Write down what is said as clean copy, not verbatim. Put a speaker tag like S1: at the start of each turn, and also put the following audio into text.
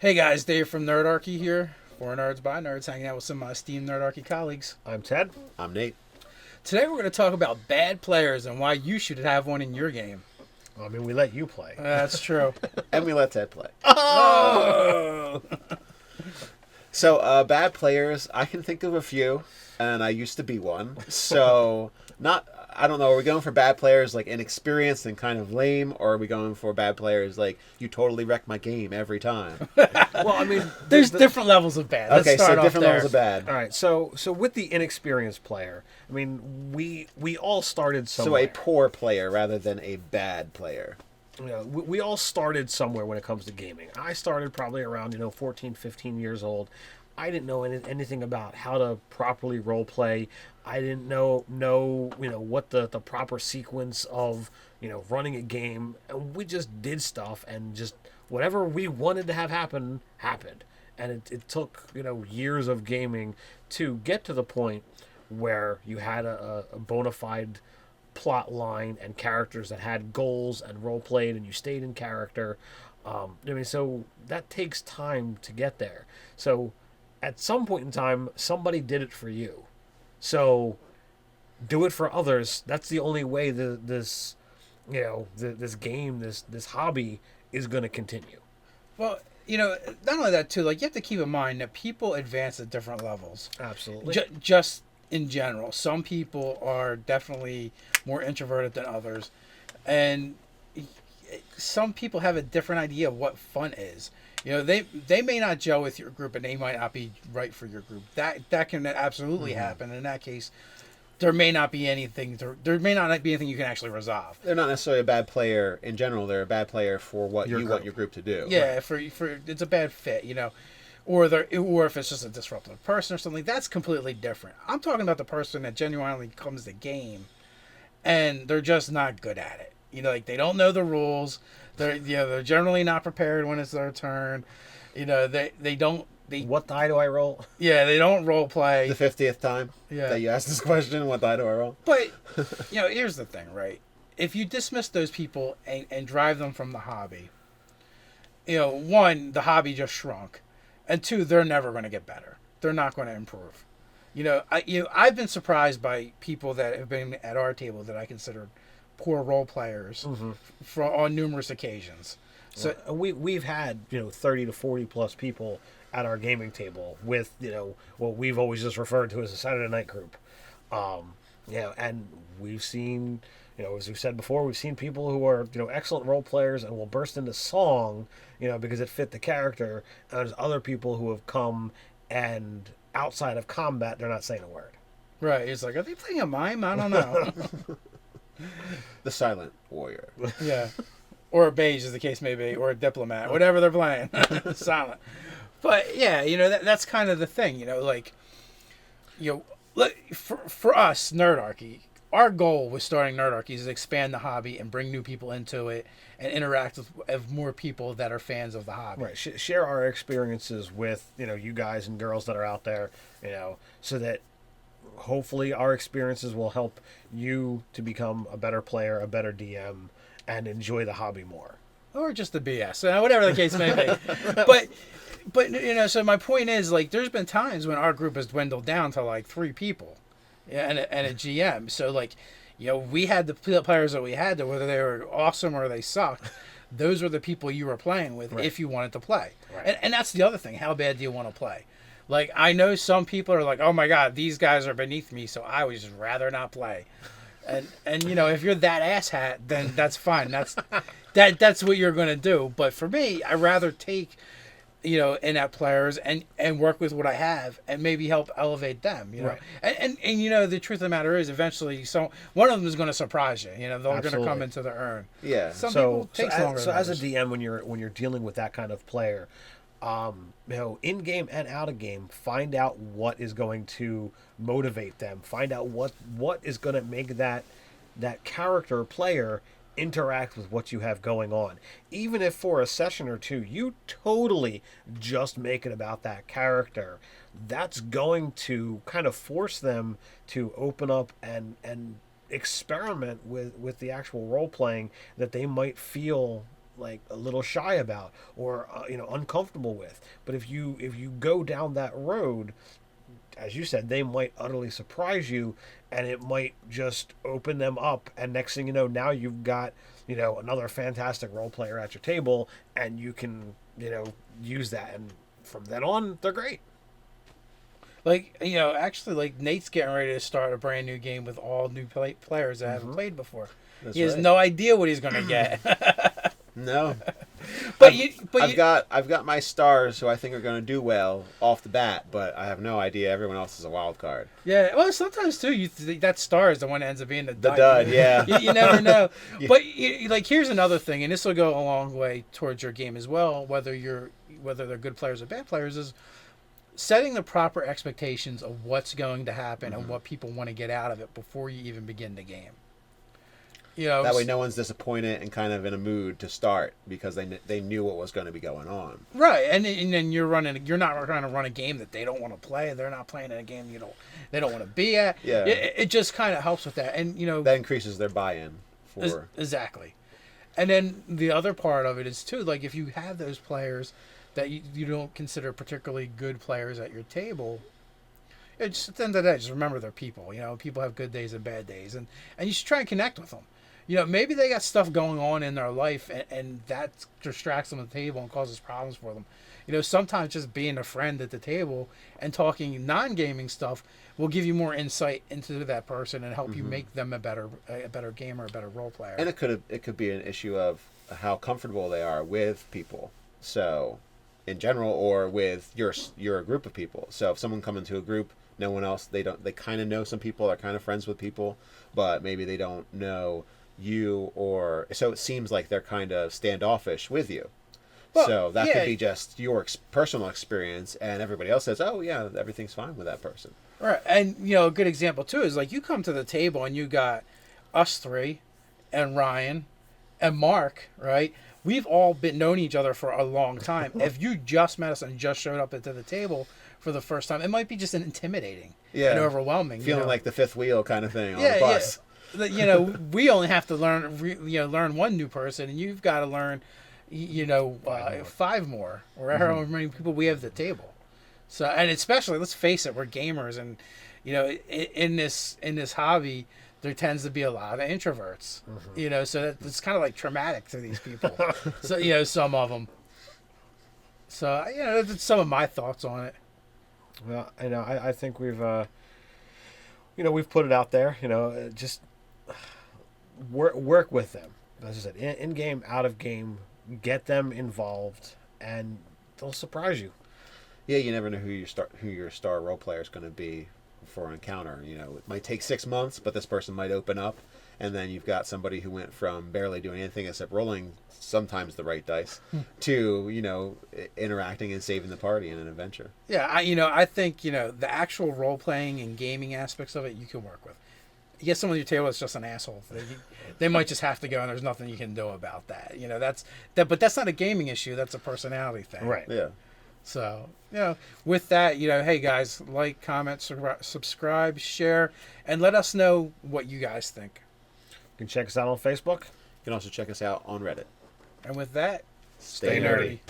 S1: Hey guys, Dave from Nerdarchy here. For Nerds by Nerds, hanging out with some of my esteemed Nerdarchy colleagues.
S2: I'm Ted.
S3: I'm Nate.
S1: Today we're going to talk about bad players and why you should have one in your game.
S2: I mean, we let you play.
S1: That's true.
S3: And we let Ted play.
S1: Oh!
S3: So, bad players, I can think of a few, and I used to be one. So, I don't know, are we going for bad players like inexperienced and kind of lame, or are we going for bad players like you totally wreck my game every time?
S2: Well, I mean,
S1: There's different levels of bad. Let's
S3: Okay,
S1: start
S3: so
S1: off
S3: different
S1: there.
S3: levels of bad.
S2: all right. So with the inexperienced player, I mean, we all started
S3: So
S2: somewhere.
S3: a poor player rather than a bad player.
S2: You know, we all started somewhere when it comes to gaming. I started probably around 14, 15 years old. I didn't know anything about how to properly role play. I didn't know what the proper sequence of running a game. And we just did stuff, and just whatever we wanted to have happen happened. And it took years of gaming to get to the point where you had a bona fide plot line and characters that had goals and role played, and you stayed in character. So that takes time to get there. So at some point in time, somebody did it for you. So do it for others. That's the only way this game, this hobby is going to continue.
S1: Well, not only that too, like you have to keep in mind that people advance at different levels.
S2: Absolutely.
S1: Just in general. Some people are definitely more introverted than others. And some people have a different idea of what fun is. They may not gel with your group, and they might not be right for your group. That can absolutely happen. In that case, there may not be anything. There may not be anything you can actually resolve.
S3: They're not necessarily a bad player in general. They're a bad player for what you want your group to do.
S1: Yeah, for it's a bad fit. Or if it's just a disruptive person or something. That's completely different. I'm talking about the person that genuinely comes to game, and they're just not good at it. Like they don't know the rules. They're generally not prepared when it's their turn. They don't.
S2: What die do I roll?
S1: Yeah, they don't role play.
S3: The 50th time that you asked this question, what die do I roll?
S1: But here's the thing, right? If you dismiss those people and drive them from the hobby, one, the hobby just shrunk, and two, they're never going to get better. They're not going to improve. I've been surprised by people that have been at our table that I considered poor role players on numerous occasions.
S2: So we've had 30 to 40 plus people at our gaming table with what we've always just referred to as a Saturday night group. And we've seen as we've said before, we've seen people who are excellent role players and will burst into song because it fit the character. And there's other people who have come and outside of combat they're not saying a word.
S1: Right. It's like, are they playing a mime? I don't know.
S3: The silent warrior.
S1: Yeah. Or a beige, as the case may be, or a diplomat, whatever they're playing. Silent. But, yeah, that's kind of the thing, for us, Nerdarchy, our goal with starting Nerdarchy is to expand the hobby and bring new people into it and interact with more people that are fans of the hobby.
S2: Right. Share our experiences with, you guys and girls that are out there, so that hopefully our experiences will help you to become a better player, a better DM, and enjoy the hobby more.
S1: Or just the BS, whatever the case may be. But so my point is, like, there's been times when our group has dwindled down to like 3 people, and a GM. So like, we had the players that we had, that whether they were awesome or they sucked, those were the people you were playing with if you wanted to play.
S2: Right.
S1: And that's the other thing. How bad do you want to play? Like, I know some people are like, oh my God, these guys are beneath me, so I would just rather not play. And if you're that asshat, then that's fine. That's what you're going to do. But for me, I'd rather take, inept players and work with what I have and maybe help elevate them,
S2: Right.
S1: And the truth of the matter is, eventually, one of them is going to to surprise you. They're going to come into the urn.
S3: Yeah.
S1: Some people takes longer.
S2: So
S1: than
S2: as a
S1: others.
S2: DM, when you're dealing with that kind of player, in game and out of game, find out what is going to motivate them. Find out what is going to make that character player interact with what you have going on. Even if for a session or two you totally just make it about that character, that's going to kind of force them to open up and experiment with the actual role playing that they might feel like a little shy about or uncomfortable with. But if you go down that road, as you said, they might utterly surprise you, and it might just open them up. And next thing you know, now you've got another fantastic role player at your table, and you can use that. And from then on, they're great.
S1: Like, actually, like, Nate's getting ready to start a brand new game with all new players that haven't played before. He has no idea what he's going to get.
S3: No.
S1: I've
S3: got my stars who I think are going to do well off the bat, but I have no idea everyone else is a wild card.
S1: Yeah, well, sometimes too, that star is the one that ends up being the
S3: dud. Yeah.
S1: You never know.
S3: Yeah.
S1: But like, here's another thing, and this will go a long way towards your game as well, whether they're good players or bad players, is setting the proper expectations of what's going to happen and what people want to get out of it before you even begin the game.
S3: That way no one's disappointed and kind of in a mood to start because they knew what was going to be going on.
S1: Right, and then you're not trying to run a game that they don't want to play. They're not playing in a game they don't want to be at.
S3: Yeah,
S1: it just kind of helps with that, and
S3: that increases their buy-in for
S1: exactly. And then the other part of it is too, like, if you have those players that you don't consider particularly good players at your table, just at the end of the day, just remember they're people. People have good days and bad days, and you should try and connect with them. Maybe they got stuff going on in their life, and that distracts them at the table and causes problems for them. Sometimes just being a friend at the table and talking non-gaming stuff will give you more insight into that person and help you make them a better gamer, a better role player.
S3: And it could be an issue of how comfortable they are with people. So, in general, or with your group of people. So, if someone comes into a group, no one else, they kind of know some people, they're kind of friends with people, but maybe they don't know you, or so it seems like they're kind of standoffish with you. Well, so that could be just your personal experience, and everybody else says, "Oh yeah, everything's fine with that person."
S1: Right, and a good example too is like you come to the table and you got us three, and Ryan, and Mark. Right, we've all been known each other for a long time. If you just met us and just showed up to the table for the first time, it might be just intimidating and overwhelming,
S3: feeling like the fifth wheel kind of thing on the bus.
S1: We only have to learn one new person, and you've got to learn, five more, or however many people we have at the table. So, and especially, let's face it, we're gamers, and in this hobby, there tends to be a lot of introverts. So it's kind of like traumatic to these people. So some of them. So that's some of my thoughts on it.
S2: Well, I think we've we've put it out there. Just work with them. As I said, in game, out of game, get them involved, and they'll surprise you.
S3: Yeah, you never know who your star role player is going to be for an encounter. It might take 6 months, but this person might open up, and then you've got somebody who went from barely doing anything except rolling sometimes the right dice to interacting and saving the party in an adventure.
S1: Yeah, I think the actual role playing and gaming aspects of it you can work with. You get someone at your table that's just an asshole. They might just have to go, and there's nothing you can do about that. But that's not a gaming issue. That's a personality thing.
S2: Right.
S3: Yeah.
S1: So, with that, hey guys, like, comment, subscribe, share, and let us know what you guys think.
S2: You can check us out on Facebook.
S3: You can also check us out on Reddit.
S1: And with that,
S3: stay nerdy.